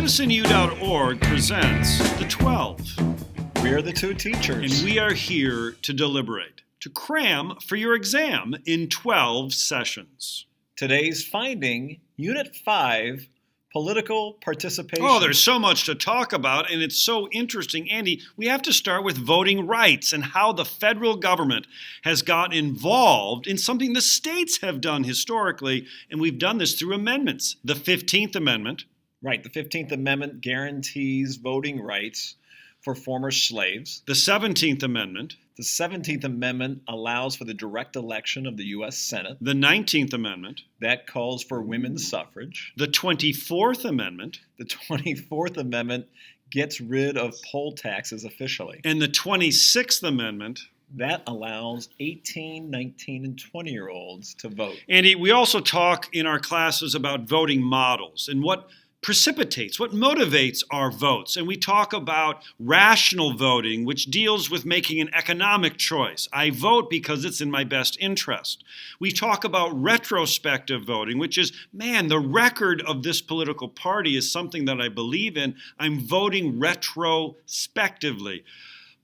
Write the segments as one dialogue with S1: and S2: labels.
S1: CitizenU.org presents The 12.
S2: We're the two teachers.
S1: And we are here to deliberate, to cram for your exam in 12 sessions.
S2: Today's finding, Unit 5, Political Participation.
S1: Oh, there's so much to talk about, and it's so interesting. Andy, we have to start with voting rights and how the federal government has got involved in something the states have done historically, and we've done this through amendments. The 15th Amendment.
S2: Right, the 15th Amendment guarantees voting rights for former slaves.
S1: The 17th Amendment.
S2: The 17th Amendment allows for the direct election of the U.S. Senate.
S1: The 19th Amendment.
S2: That calls for women's suffrage.
S1: The 24th Amendment.
S2: The 24th Amendment gets rid of poll taxes officially.
S1: And the 26th Amendment.
S2: That allows 18, 19, and 20-year-olds to vote.
S1: Andy, we also talk in our classes about voting models and what precipitates, what motivates our votes. And we talk about rational voting, which deals with making an economic choice. I vote because it's in my best interest. We talk about retrospective voting, which is, man, the record of this political party is something that I believe in. I'm voting retrospectively.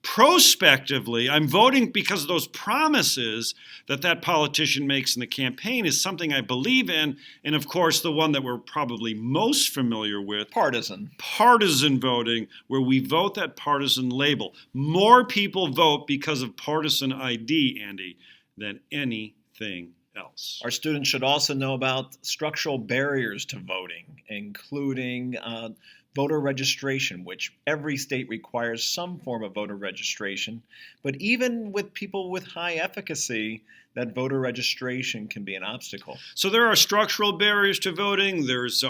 S1: Prospectively, I'm voting because of those promises that that politician makes in the campaign is something I believe in. And of course, the one that we're probably most familiar with,
S2: partisan
S1: voting, where we vote that partisan label. More people vote because of partisan ID, Andy, than anything else.
S2: Our students should also know about structural barriers to voting, including voter registration, which every state requires some form of voter registration. But even with people with high efficacy, that voter registration can be an obstacle.
S1: So there are structural barriers to voting. There's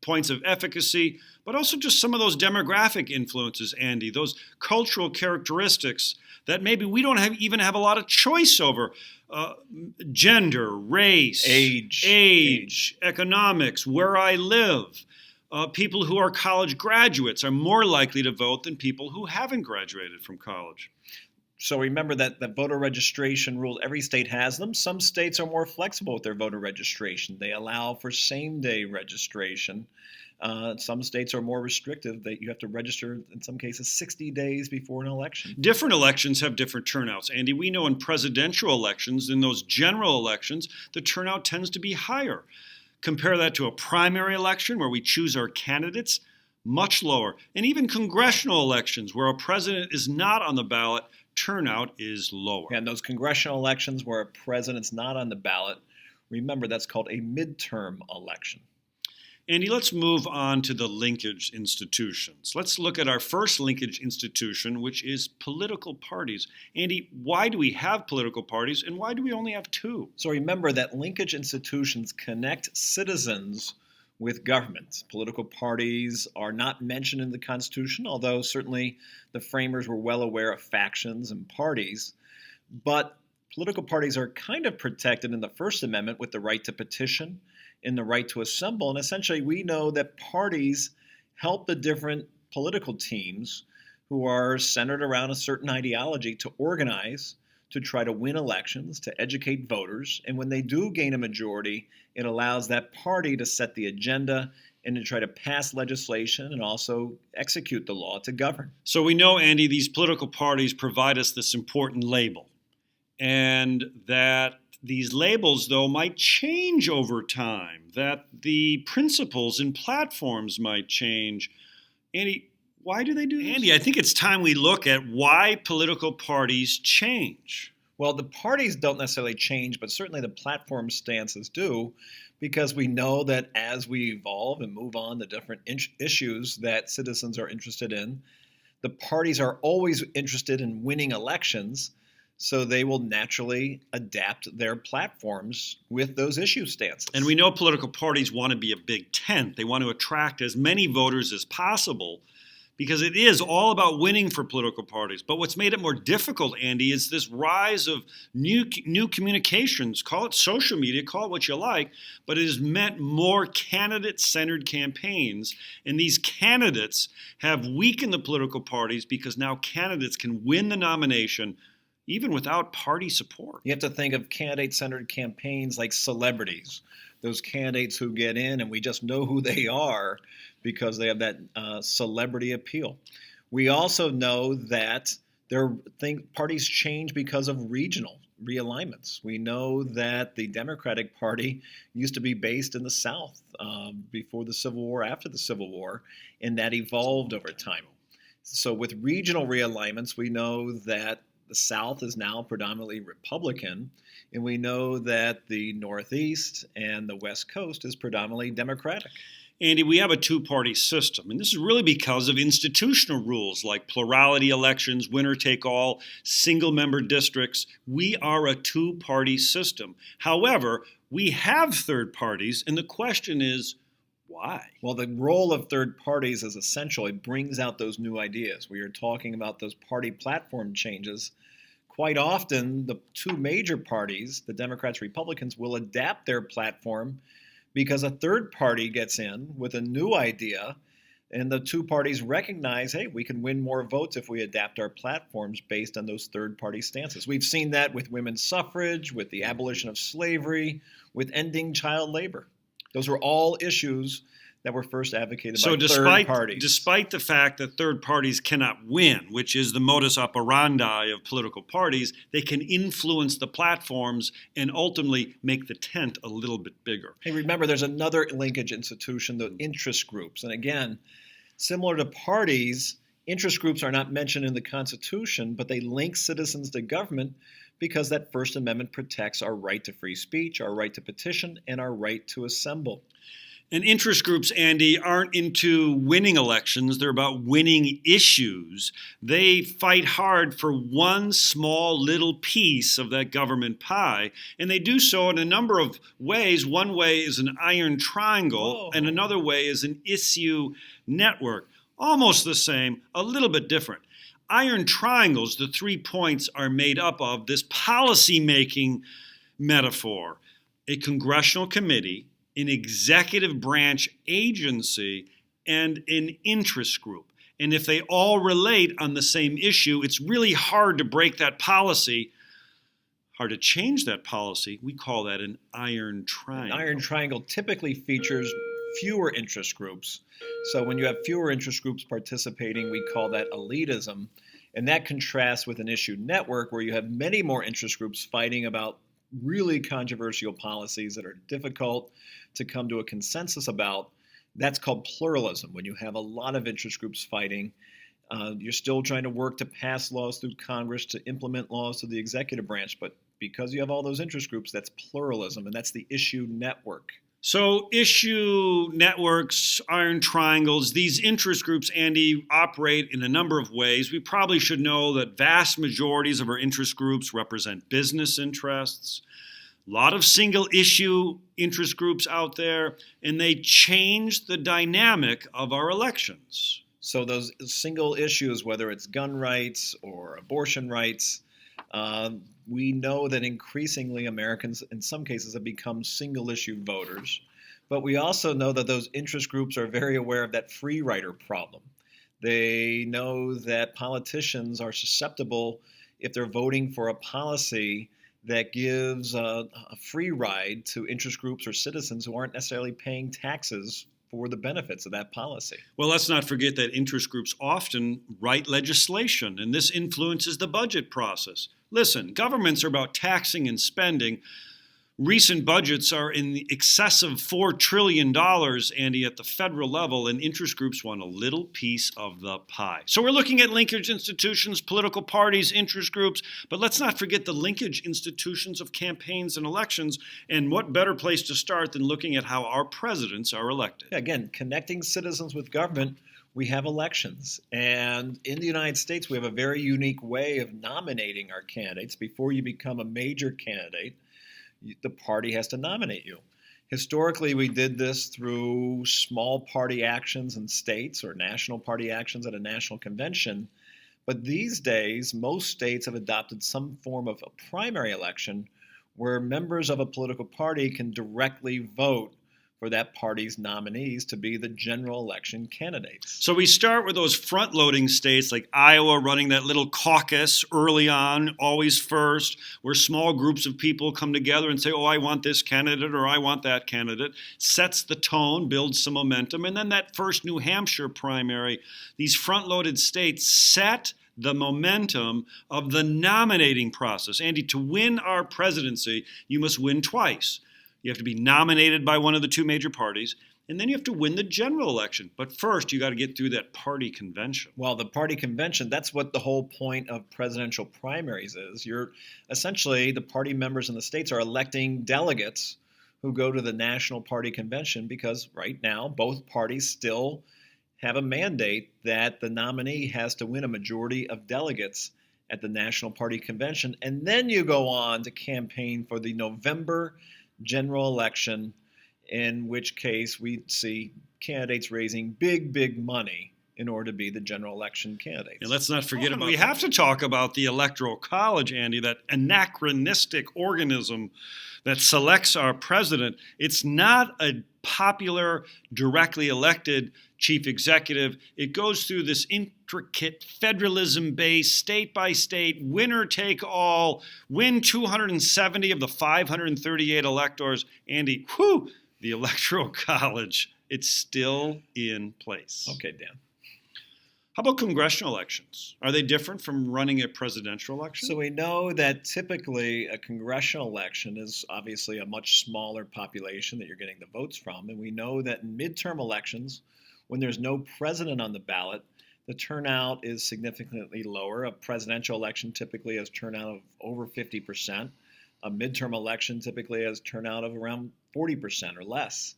S1: points of efficacy, but also just some of those demographic influences, Andy, those cultural characteristics that maybe we don't even have a lot of choice over. Gender, race, age, economics, where I live. People who are college graduates are more likely to vote than people who haven't graduated from college.
S2: So remember that voter registration rules, every state has them. Some states are more flexible with their voter registration. They allow for same-day registration. Some states are more restrictive, that you have to register, in some cases, 60 days before an election.
S1: Different elections have different turnouts. Andy, we know in presidential elections, in those general elections, the turnout tends to be higher. Compare that to a primary election where we choose our candidates, much lower. And even congressional elections where a president is not on the ballot, turnout is lower.
S2: And those congressional elections where a president's not on the ballot, remember that's called a midterm election.
S1: Andy, let's move on to the linkage institutions. Let's look at our first linkage institution, which is political parties. Andy, why do we have political parties, and why do we only have two?
S2: So remember that linkage institutions connect citizens with governments. Political parties are not mentioned in the Constitution, although certainly the framers were well aware of factions and parties. But political parties are kind of protected in the First Amendment with the right to petition, in the right to assemble. And essentially, we know that parties help the different political teams who are centered around a certain ideology to organize, to try to win elections, to educate voters. And when they do gain a majority, it allows that party to set the agenda and to try to pass legislation and also execute the law to govern.
S1: So we know, Andy, these political parties provide us this important label, and that these labels, though, might change over time, that the principles and platforms might change. Andy, why do they do this? Andy, I think it's time we look at why political parties change.
S2: Well, the parties don't necessarily change, but certainly the platform stances do, because we know that as we evolve and move on to different issues that citizens are interested in, the parties are always interested in winning elections. So they will naturally adapt their platforms with those issue stances.
S1: And we know political parties want to be a big tent. They want to attract as many voters as possible because it is all about winning for political parties. But what's made it more difficult, Andy, is this rise of new communications. Call it social media, call it what you like, but it has meant more candidate-centered campaigns. And these candidates have weakened the political parties because now candidates can win the nomination even without party support.
S2: You have to think of candidate-centered campaigns like celebrities those candidates who get in, and we just know who they are because they have that celebrity appeal. We also know that parties change because of regional realignments. We know that the Democratic Party used to be based in the South before the Civil War, after the Civil War, and that evolved over time. So with regional realignments, we know that the South is now predominantly Republican, and we know that the Northeast and the West Coast is predominantly Democratic.
S1: Andy, we have a two-party system, and this is really because of institutional rules like plurality elections, winner-take-all, single-member districts. We are a two-party system. However, we have third parties, and the question is, why?
S2: Well, the role of third parties is essential. It brings out those new ideas. We are talking about those party platform changes. Quite often, the two major parties, the Democrats, Republicans, will adapt their platform because a third party gets in with a new idea, and the two parties recognize, hey, we can win more votes if we adapt our platforms based on those third party stances. We've seen that with women's suffrage, with the abolition of slavery, with ending child labor. Those were all issues that were first advocated by third parties.
S1: Despite the fact that third parties cannot win, which is the modus operandi of political parties, they can influence the platforms and ultimately make the tent a little bit bigger.
S2: Hey, remember, there's another linkage institution, the interest groups. And again, similar to parties, interest groups are not mentioned in the Constitution, but they link citizens to government because that First Amendment protects our right to free speech, our right to petition, and our right to assemble.
S1: And interest groups, Andy, aren't into winning elections. They're about winning issues. They fight hard for one small little piece of that government pie, and they do so in a number of ways. One way is an iron triangle, and another way is an issue network. Almost the same, a little bit different. Iron triangles, the 3 points, are made up of this policy-making metaphor: a congressional committee, an executive branch agency, and an interest group. And if they all relate on the same issue, it's really hard to break that policy, hard to change that policy. We call that an iron triangle.
S2: An iron triangle typically features fewer interest groups. So when you have fewer interest groups participating, we call that elitism. And that contrasts with an issue network where you have many more interest groups fighting about really controversial policies that are difficult to come to a consensus about. That's called pluralism. When you have a lot of interest groups fighting, you're still trying to work to pass laws through Congress, to implement laws through the executive branch. But because you have all those interest groups, that's pluralism, and that's the issue network.
S1: So issue networks, iron triangles, these interest groups, Andy, operate in a number of ways. We probably should know that vast majorities of our interest groups represent business interests. A lot of single issue interest groups out there, and they change the dynamic of our elections.
S2: So those single issues, whether it's gun rights or abortion rights, we know that increasingly Americans, in some cases, have become single-issue voters. But we also know that those interest groups are very aware of that free rider problem. They know that politicians are susceptible if they're voting for a policy that gives a free ride to interest groups or citizens who aren't necessarily paying taxes for the benefits of that policy.
S1: Well, let's not forget that interest groups often write legislation, and this influences the budget process. Listen, governments are about taxing and spending. Recent budgets are in excess of $4 trillion, Andy, at the federal level, and interest groups want a little piece of the pie. So we're looking at linkage institutions, political parties, interest groups, but let's not forget the linkage institutions of campaigns and elections, and what better place to start than looking at how our presidents are elected.
S2: Again, connecting citizens with government, we have elections. And in the United States, we have a very unique way of nominating our candidates. Before you become a major candidate, the party has to nominate you. Historically, we did this through small party actions in states or national party actions at a national convention. But these days, most states have adopted some form of a primary election where members of a political party can directly vote for that party's nominees to be the general election candidates.
S1: So we start with those front-loading states like Iowa running that little caucus early on, always first, where small groups of people come together and say, oh, I want this candidate or I want that candidate, sets the tone, builds some momentum. And then that first New Hampshire primary, these front-loaded states set the momentum of the nominating process. Andy, to win our presidency, you must win twice. You have to be nominated by one of the two major parties, and then you have to win the general election. But first, you got to get through that party convention.
S2: Well, the party convention, that's what the whole point of presidential primaries is. You're essentially, the party members in the states are electing delegates who go to the national party convention because right now both parties still have a mandate that the nominee has to win a majority of delegates at the national party convention. And then you go on to campaign for the November general election, in which case we see candidates raising big money in order to be the general election candidates.
S1: And let's not forget about we have to talk about the Electoral College, Andy, that anachronistic organism that selects our president. It's not a popular, directly elected chief executive. It goes through this intricate federalism-based, state-by-state, winner-take-all, win 270 of the 538 electors. Andy, the Electoral College, it's still in place.
S2: Okay, Dan.
S1: How about congressional elections? Are they different from running a presidential election?
S2: So we know that typically a congressional election is obviously a much smaller population that you're getting the votes from. And we know that in midterm elections, when there's no president on the ballot, the turnout is significantly lower. A presidential election typically has turnout of over 50%. A midterm election typically has turnout of around 40% or less.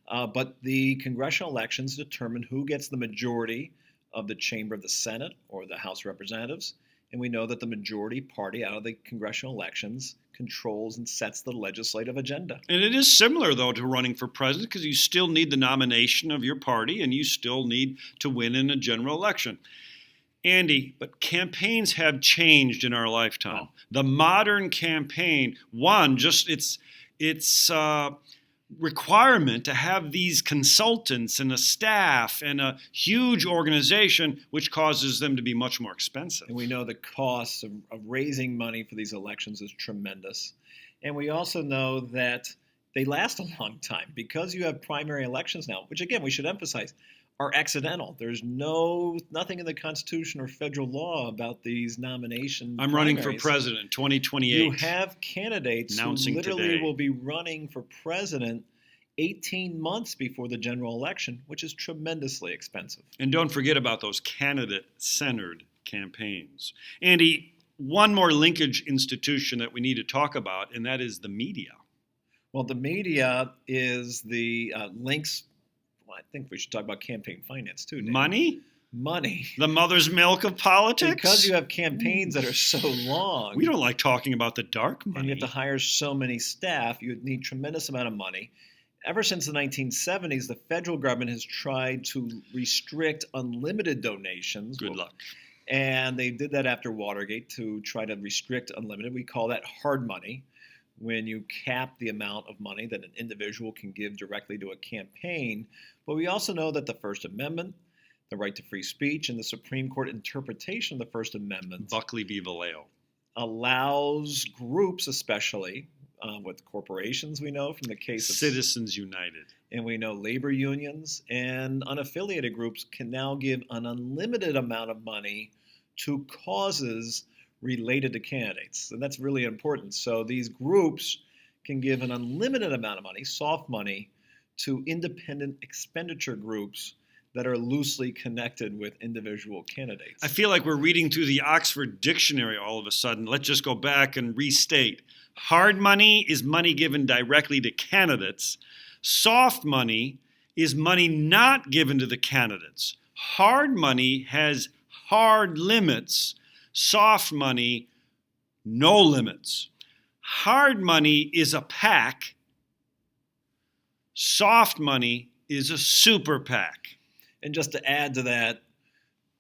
S2: But the congressional elections determine who gets the majority of the chamber of the Senate or the House of Representatives. And we know that the majority party out of the congressional elections controls and sets the legislative agenda.
S1: And it is similar, though, to running for president because you still need the nomination of your party and you still need to win in a general election. Andy, but campaigns have changed in our lifetime. The modern campaign, its requirement to have these consultants and a staff and a huge organization, which causes them to be much more expensive.
S2: And we know the cost of raising money for these elections is tremendous. And we also know that they last a long time because you have primary elections now, which again, we should emphasize, are accidental. There's nothing in the Constitution or federal law about these nomination
S1: I'm
S2: primaries.
S1: running for president 2028.
S2: You have candidates who literally will be running for president 18 months before the general election, which is tremendously expensive.
S1: And don't forget about those candidate-centered campaigns. Andy, one more linkage institution that we need to talk about, and that is the media.
S2: Well, the media is the links. Well, I think we should talk about campaign finance too, Dan. Money.
S1: The mother's milk of politics?
S2: Because you have campaigns that are so long.
S1: We don't like talking about the dark money.
S2: And you have to hire so many staff. You would need tremendous amount of money. Ever since the 1970s, the federal government has tried to restrict unlimited donations.
S1: Good luck.
S2: And they did that after Watergate to try to restrict unlimited. We call that hard money, when you cap the amount of money that an individual can give directly to a campaign. But we also know that the First Amendment, the right to free speech, and the Supreme Court interpretation of the First Amendment
S1: Buckley v. Vallejo
S2: allows groups, especially with corporations, we know from the case of
S1: Citizens United.
S2: And we know labor unions and unaffiliated groups can now give an unlimited amount of money to causes related to candidates. And that's really important. So these groups can give an unlimited amount of money, soft money, to independent expenditure groups that are loosely connected with individual candidates.
S1: I feel like we're reading through the Oxford Dictionary all of a sudden. Let's just go back and restate. Hard money is money given directly to candidates. Soft money is money not given to the candidates. Hard money has hard limits. Soft money, no limits. Hard money is a PAC. Soft money is a super PAC.
S2: And just to add to that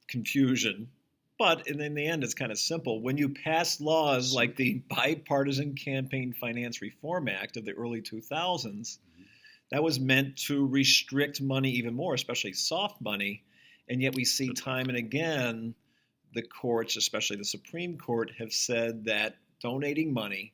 S2: confusion, but in the end, it's kind of simple. When you pass laws like the Bipartisan Campaign Finance Reform Act of the early 2000s, That was meant to restrict money even more, especially soft money. And yet we see time and again the courts, especially the Supreme Court, have said that donating money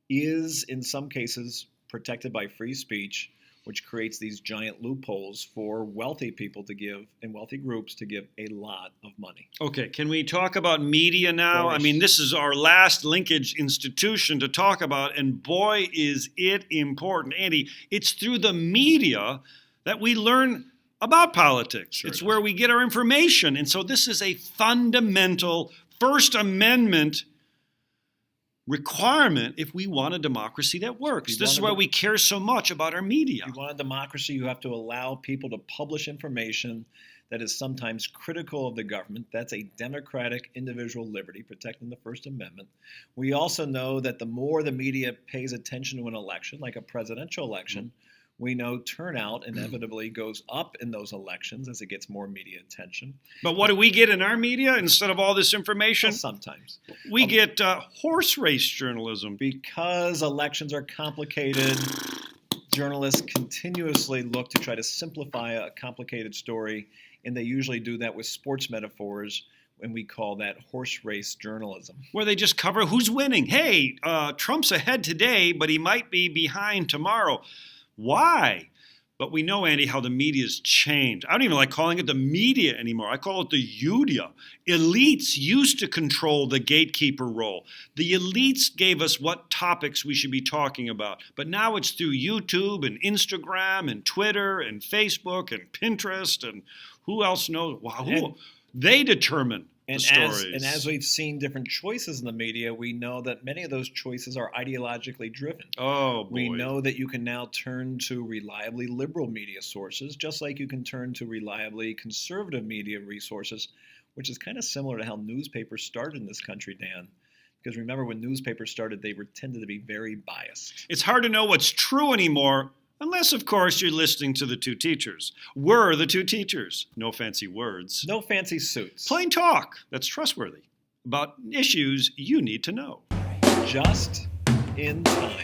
S2: is, in some cases, protected by free speech, which creates these giant loopholes for wealthy people to give and wealthy groups to give a lot of money.
S1: Okay, can we talk about media now? I mean, this is our last linkage institution to talk about, and boy, is it important. Andy, it's through the media that we learn about politics. Sure, it's where we get our information. And so this is a fundamental First Amendment requirement if we want a democracy that works. This is why we care so much about our media.
S2: If you want a democracy, you have to allow people to publish information that is sometimes critical of the government. That's a democratic individual liberty, protecting the First Amendment. We also know that the more the media pays attention to an election, like a presidential election, we know turnout inevitably goes up in those elections as it gets more media attention.
S1: But what do we get in our media instead of all this information?
S2: Well, sometimes.
S1: We get horse race journalism.
S2: Because elections are complicated, journalists continuously look to try to simplify a complicated story, and they usually do that with sports metaphors, and we call that horse race journalism.
S1: Where they just cover who's winning. Hey, Trump's ahead today, but he might be behind tomorrow. Why? But we know, Andy, how the media's changed. I don't even like calling it the media anymore. I call it the Udia. Elites used to control the gatekeeper role. The elites gave us what topics we should be talking about. But now it's through YouTube and Instagram and Twitter and Facebook and Pinterest and who else knows? Wow, they determine the stories.
S2: And as we've seen different choices in the media, we know that many of those choices are ideologically driven.
S1: Oh, boy.
S2: We know that you can now turn to reliably liberal media sources, just like you can turn to reliably conservative media resources, which is kind of similar to how newspapers started in this country, Dan. Because remember, when newspapers started, they tended to be very biased.
S1: It's hard to know what's true anymore, unless, of course, you're listening to the two teachers. We're the two teachers. No fancy words.
S2: No fancy suits.
S1: Plain talk that's trustworthy about issues you need to know.
S2: Just in time.